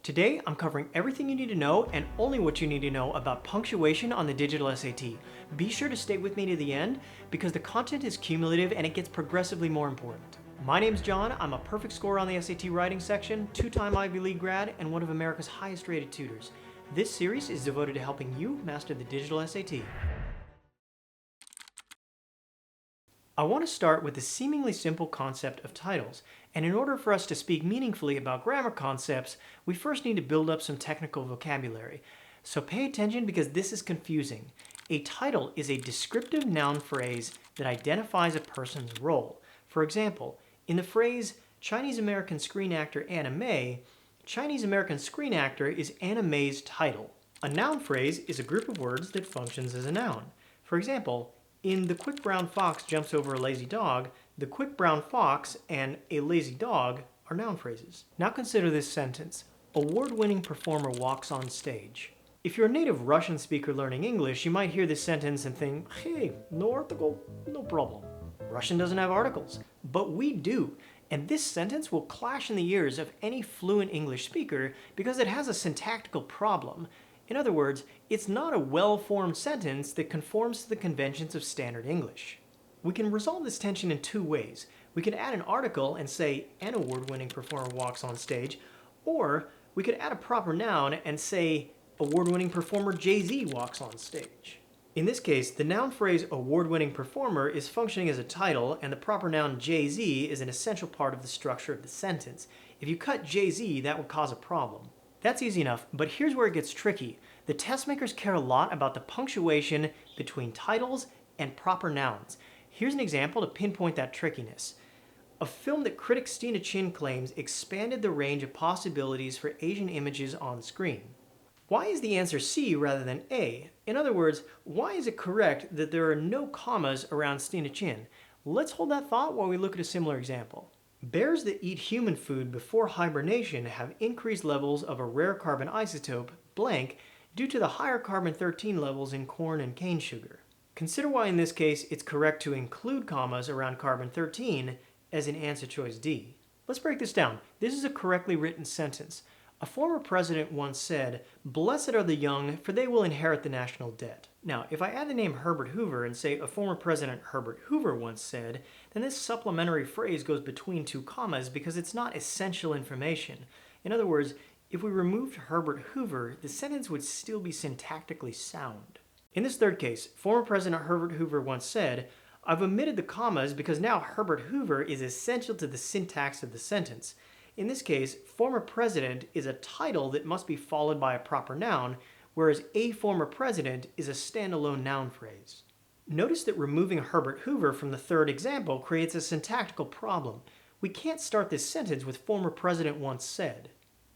Today, I'm covering everything you need to know and only what you need to know about punctuation on the digital SAT. Be sure to stay with me to the end because the content is cumulative and it gets progressively more important. My name's John. I'm a perfect scorer on the SAT writing section, two-time Ivy League grad, and one of America's highest rated tutors. This series is devoted to helping you master the digital SAT. I want to start with the seemingly simple concept of titles, and in order for us to speak meaningfully about grammar concepts, we first need to build up some technical vocabulary. So pay attention because this is confusing. A title is a descriptive noun phrase that identifies a person's role. For example, in the phrase Chinese American screen actor Anna May, Chinese American screen actor is Anna May's title. A noun phrase is a group of words that functions as a noun. For example, in The Quick Brown Fox Jumps Over a Lazy Dog, the quick brown fox and a lazy dog are noun phrases. Now consider this sentence. Award-winning performer walks on stage. If you're a native Russian speaker learning English, you might hear this sentence and think, hey, no article, no problem. Russian doesn't have articles, but we do. And this sentence will clash in the ears of any fluent English speaker because it has a syntactical problem. In other words, it's not a well-formed sentence that conforms to the conventions of standard English. We can resolve this tension in two ways. We can add an article and say an award-winning performer walks on stage, or we could add a proper noun and say award-winning performer Jay-Z walks on stage. In this case, the noun phrase award-winning performer is functioning as a title, and the proper noun Jay-Z is an essential part of the structure of the sentence. If you cut Jay-Z, that would cause a problem. That's easy enough, but here's where it gets tricky. The test makers care a lot about the punctuation between titles and proper nouns. Here's an example to pinpoint that trickiness. A film that critic Stina Chin claims expanded the range of possibilities for Asian images on screen. Why is the answer C rather than A? In other words, why is it correct that there are no commas around Stina Chin? Let's hold that thought while we look at a similar example. Bears that eat human food before hibernation have increased levels of a rare carbon isotope, blank, due to the higher carbon-13 levels in corn and cane sugar. Consider why in this case it's correct to include commas around carbon-13 as in answer choice D. Let's break this down. This is a correctly written sentence. A former president once said, "Blessed are the young, for they will inherit the national debt." Now, if I add the name Herbert Hoover and say a former president Herbert Hoover once said, then this supplementary phrase goes between two commas because it's not essential information. In other words, if we removed Herbert Hoover, the sentence would still be syntactically sound. In this third case, former President Herbert Hoover once said, "I've omitted the commas because now Herbert Hoover is essential to the syntax of the sentence." In this case, former president is a title that must be followed by a proper noun, whereas a former president is a standalone noun phrase. Notice that removing Herbert Hoover from the third example creates a syntactical problem. We can't start this sentence with former president once said.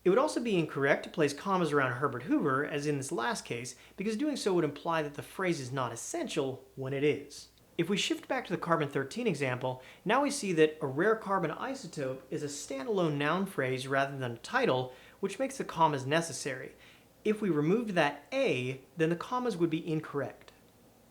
It would also be incorrect to place commas around Herbert Hoover, as in this last case, because doing so would imply that the phrase is not essential when it is. If we shift back to the carbon-13 example, now we see that a rare carbon isotope is a standalone noun phrase rather than a title, which makes the commas necessary. If we removed that A, then the commas would be incorrect.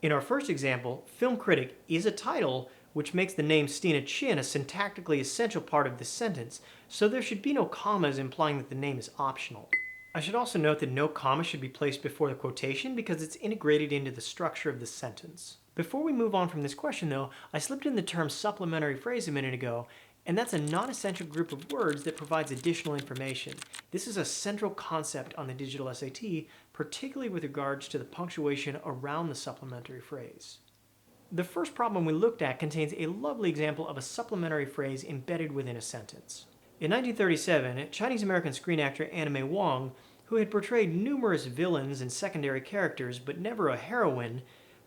In our first example, film critic is a title, which makes the name Stina Chin a syntactically essential part of this sentence, so there should be no commas implying that the name is optional. I should also note that no comma should be placed before the quotation because it's integrated into the structure of the sentence. Before we move on from this question though, I slipped in the term supplementary phrase a minute ago, and that's a non-essential group of words that provides additional information. This is a central concept on the digital SAT, particularly with regards to the punctuation around the supplementary phrase. The first problem we looked at contains a lovely example of a supplementary phrase embedded within a sentence. In 1937, Chinese-American screen actor Anna May Wong, who had portrayed numerous villains and secondary characters but never a heroine,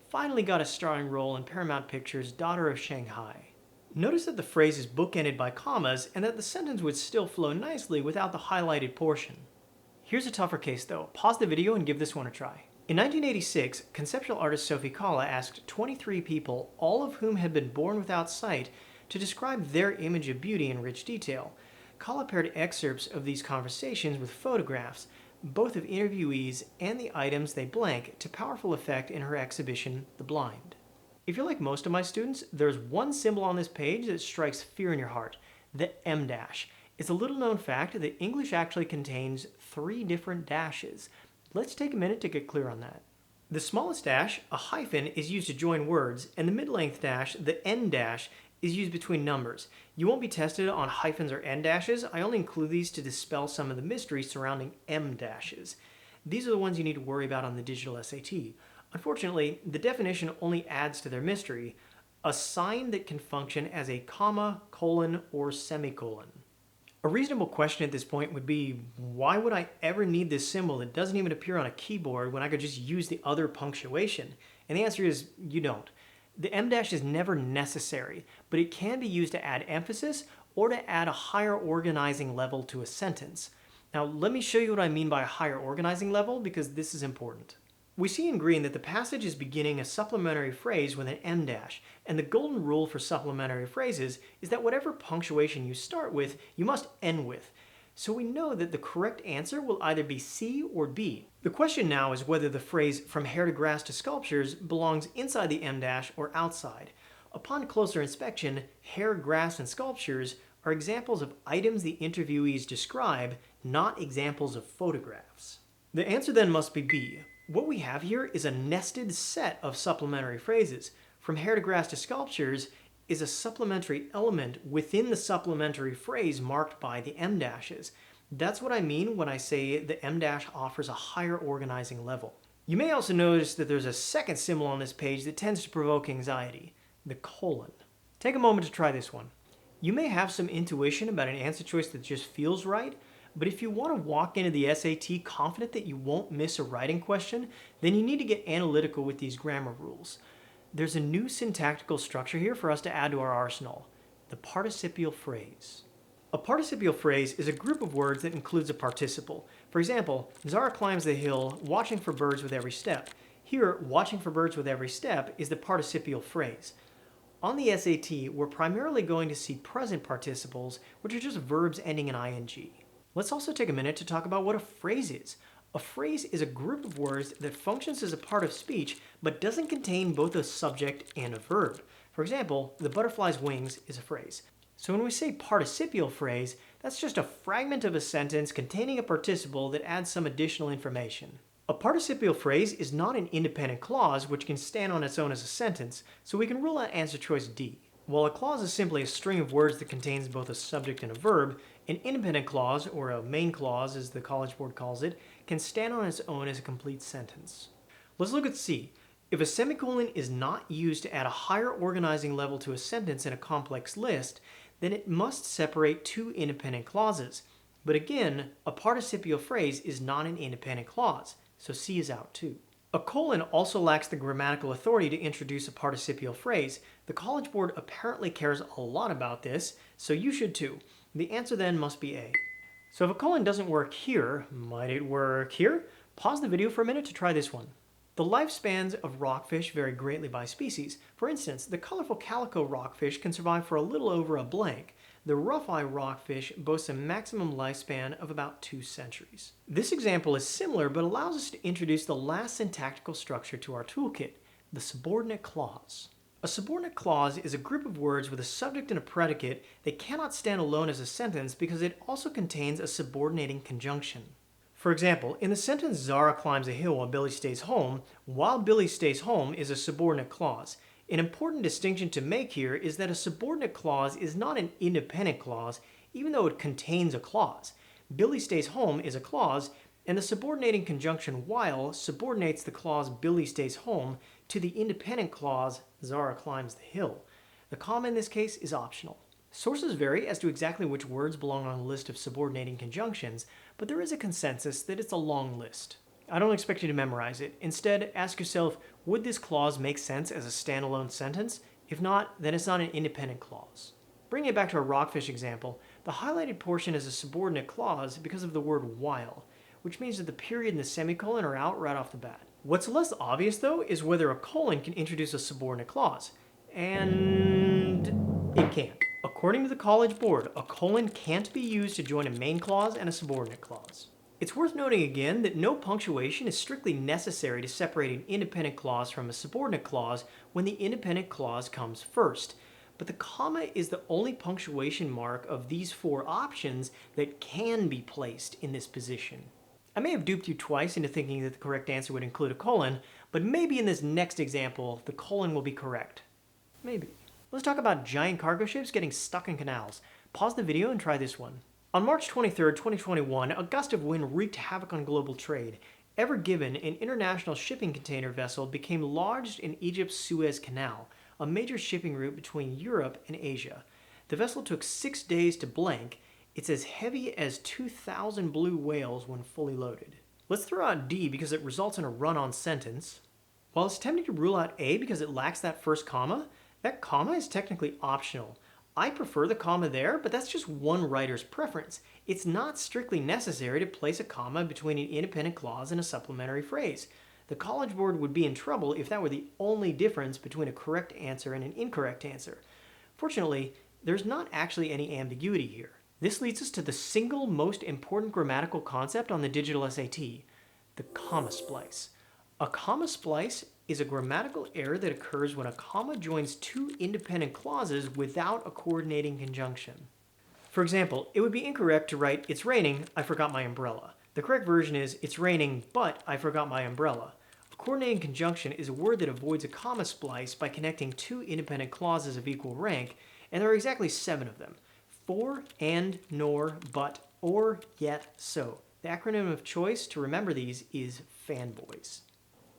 finally got a starring role in Paramount Pictures' Daughter of Shanghai. Notice that the phrase is bookended by commas and that the sentence would still flow nicely without the highlighted portion. Here's a tougher case though. Pause the video and give this one a try. In 1986, conceptual artist Sophie Kalla asked 23 people, all of whom had been born without sight, to describe their image of beauty in rich detail. Kalla paired excerpts of these conversations with photographs, both of interviewees and the items they blank, to powerful effect in her exhibition, The Blind. If you're like most of my students, there's one symbol on this page that strikes fear in your heart, the M dash. It's a little known fact that English actually contains 3 different dashes. Let's take a minute to get clear on that. The smallest dash, a hyphen, is used to join words, and the mid-length dash, the end dash, is used between numbers. You won't be tested on hyphens or end dashes. I only include these to dispel some of the mystery surrounding em dashes. These are the ones you need to worry about on the digital SAT. Unfortunately, the definition only adds to their mystery, a sign that can function as a comma, colon, or semicolon. A reasonable question at this point would be, why would I ever need this symbol that doesn't even appear on a keyboard when I could just use the other punctuation? And the answer is, you don't. The em dash is never necessary, but it can be used to add emphasis or to add a higher organizing level to a sentence. Now, let me show you what I mean by a higher organizing level, because this is important. We see in green that the passage is beginning a supplementary phrase with an em dash, and the golden rule for supplementary phrases is that whatever punctuation you start with, you must end with. So we know that the correct answer will either be C or B. The question now is whether the phrase "from hair to grass to sculptures" belongs inside the em dash or outside. Upon closer inspection, hair, grass, and sculptures are examples of items the interviewees describe, not examples of photographs. The answer then must be B. What we have here is a nested set of supplementary phrases. From hair to grass to sculptures is a supplementary element within the supplementary phrase marked by the em dashes. That's what I mean when I say the em dash offers a higher organizing level. You may also notice that there's a second symbol on this page that tends to provoke anxiety, the colon. Take a moment to try this one. You may have some intuition about an answer choice that just feels right, but if you want to walk into the SAT confident that you won't miss a writing question, then you need to get analytical with these grammar rules. There's a new syntactical structure here for us to add to our arsenal, the participial phrase. A participial phrase is a group of words that includes a participle. For example, Zara climbs the hill, watching for birds with every step. Here, watching for birds with every step is the participial phrase. On the SAT, we're primarily going to see present participles, which are just verbs ending in ing. Let's also take a minute to talk about what a phrase is. A phrase is a group of words that functions as a part of speech but doesn't contain both a subject and a verb. For example, the butterfly's wings is a phrase. So when we say participial phrase, that's just a fragment of a sentence containing a participle that adds some additional information. A participial phrase is not an independent clause which can stand on its own as a sentence, so we can rule out answer choice D. While a clause is simply a string of words that contains both a subject and a verb, an independent clause, or a main clause as the College Board calls it, can stand on its own as a complete sentence. Let's look at C. If a semicolon is not used to add a higher organizing level to a sentence in a complex list, then it must separate two independent clauses. But again, a participial phrase is not an independent clause, so C is out too. A colon also lacks the grammatical authority to introduce a participial phrase. The College Board apparently cares a lot about this, so you should too. The answer then must be A. So if a colon doesn't work here, might it work here? Pause the video for a minute to try this one. The lifespans of rockfish vary greatly by species. For instance, the colorful calico rockfish can survive for a little over a blank. The rough-eye rockfish boasts a maximum lifespan of about 2 centuries. This example is similar but allows us to introduce the last syntactical structure to our toolkit, the subordinate clause. A subordinate clause is a group of words with a subject and a predicate that cannot stand alone as a sentence because it also contains a subordinating conjunction. For example, in the sentence Zara climbs a hill while Billy stays home is a subordinate clause. An important distinction to make here is that a subordinate clause is not an independent clause, even though it contains a clause. Billy stays home is a clause, and the subordinating conjunction while subordinates the clause Billy stays home to the independent clause Zara climbs the hill. The comma in this case is optional. Sources vary as to exactly which words belong on the list of subordinating conjunctions, but there is a consensus that it's a long list. I don't expect you to memorize it. Instead, ask yourself, would this clause make sense as a standalone sentence? If not, then it's not an independent clause. Bringing it back to our rockfish example, the highlighted portion is a subordinate clause because of the word while, which means that the period and the semicolon are out right off the bat. What's less obvious, though, is whether a colon can introduce a subordinate clause. And it can't. According to the College Board, a colon can't be used to join a main clause and a subordinate clause. It's worth noting again that no punctuation is strictly necessary to separate an independent clause from a subordinate clause when the independent clause comes first. but the comma is the only punctuation mark of these four options that can be placed in this position. I may have duped you twice into thinking that the correct answer would include a colon, but maybe in this next example, the colon will be correct. Maybe. Let's talk about giant cargo ships getting stuck in canals. Pause the video and try this one. On March 23, 2021, a gust of wind wreaked havoc on global trade. Ever Given, an international shipping container vessel, became lodged in Egypt's Suez Canal, a major shipping route between Europe and Asia. The vessel took 6 days to blank. It's as heavy as 2,000 blue whales when fully loaded. Let's throw out D because it results in a run-on sentence. While it's tempting to rule out A because it lacks that first comma, that comma is technically optional. I prefer the comma there, but that's just one writer's preference. It's not strictly necessary to place a comma between an independent clause and a supplementary phrase. The College Board would be in trouble if that were the only difference between a correct answer and an incorrect answer. Fortunately, there's not actually any ambiguity here. This leads us to the single most important grammatical concept on the digital SAT, the comma splice. A comma splice is a grammatical error that occurs when a comma joins two independent clauses without a coordinating conjunction. For example, it would be incorrect to write, "It's raining, I forgot my umbrella." The correct version is, "It's raining, but I forgot my umbrella." A coordinating conjunction is a word that avoids a comma splice by connecting two independent clauses of equal rank, and there are exactly 7 of them. For, and, nor, but, or, yet, so. The acronym of choice to remember these is fanboys.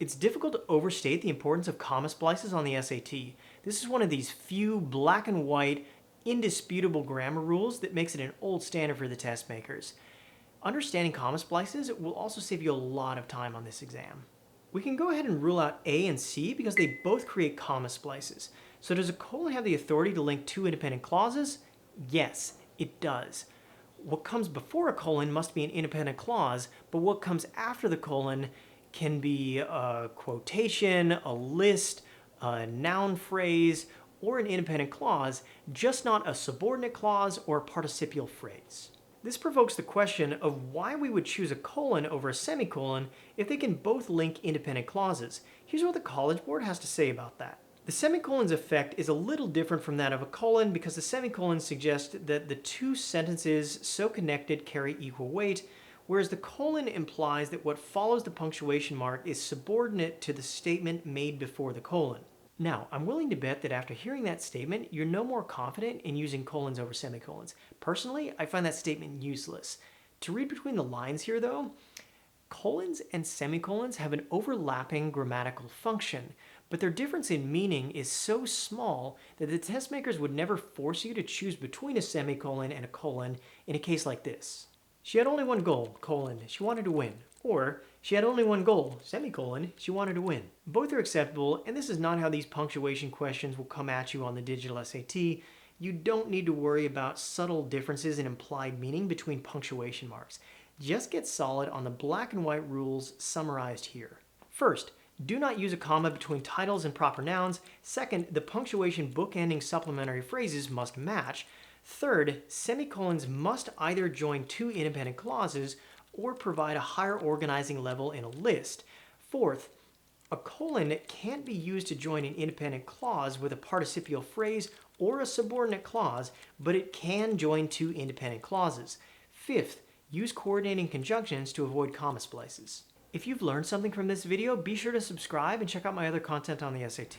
It's difficult to overstate the importance of comma splices on the SAT. This is one of these few black and white, indisputable grammar rules that makes it an old standard for the test makers. Understanding comma splices will also save you a lot of time on this exam. We can go ahead and rule out A and C because they both create comma splices. So does a colon have the authority to link two independent clauses? Yes, it does. What comes before a colon must be an independent clause, but what comes after the colon can be a quotation, a list, a noun phrase, or an independent clause, just not a subordinate clause or a participial phrase. This provokes the question of why we would choose a colon over a semicolon if they can both link independent clauses. Here's what the College Board has to say about that. The semicolon's effect is a little different from that of a colon because the semicolon suggests that the two sentences so connected carry equal weight, whereas the colon implies that what follows the punctuation mark is subordinate to the statement made before the colon. Now, I'm willing to bet that after hearing that statement, you're no more confident in using colons over semicolons. Personally, I find that statement useless. To read between the lines here, though, colons and semicolons have an overlapping grammatical function, but their difference in meaning is so small that the test makers would never force you to choose between a semicolon and a colon in a case like this. She had only one goal, colon, she wanted to win. Or, she had only one goal, semicolon, she wanted to win. Both are acceptable, and this is not how these punctuation questions will come at you on the digital SAT. You don't need to worry about subtle differences in implied meaning between punctuation marks. Just get solid on the black and white rules summarized here. First, do not use a comma between titles and proper nouns. Second, the punctuation bookending supplementary phrases must match. Third, semicolons must either join two independent clauses or provide a higher organizing level in a list. Fourth, a colon can't be used to join an independent clause with a participial phrase or a subordinate clause, but it can join two independent clauses. Fifth, use coordinating conjunctions to avoid comma splices. If you've learned something from this video, be sure to subscribe and check out my other content on the SAT.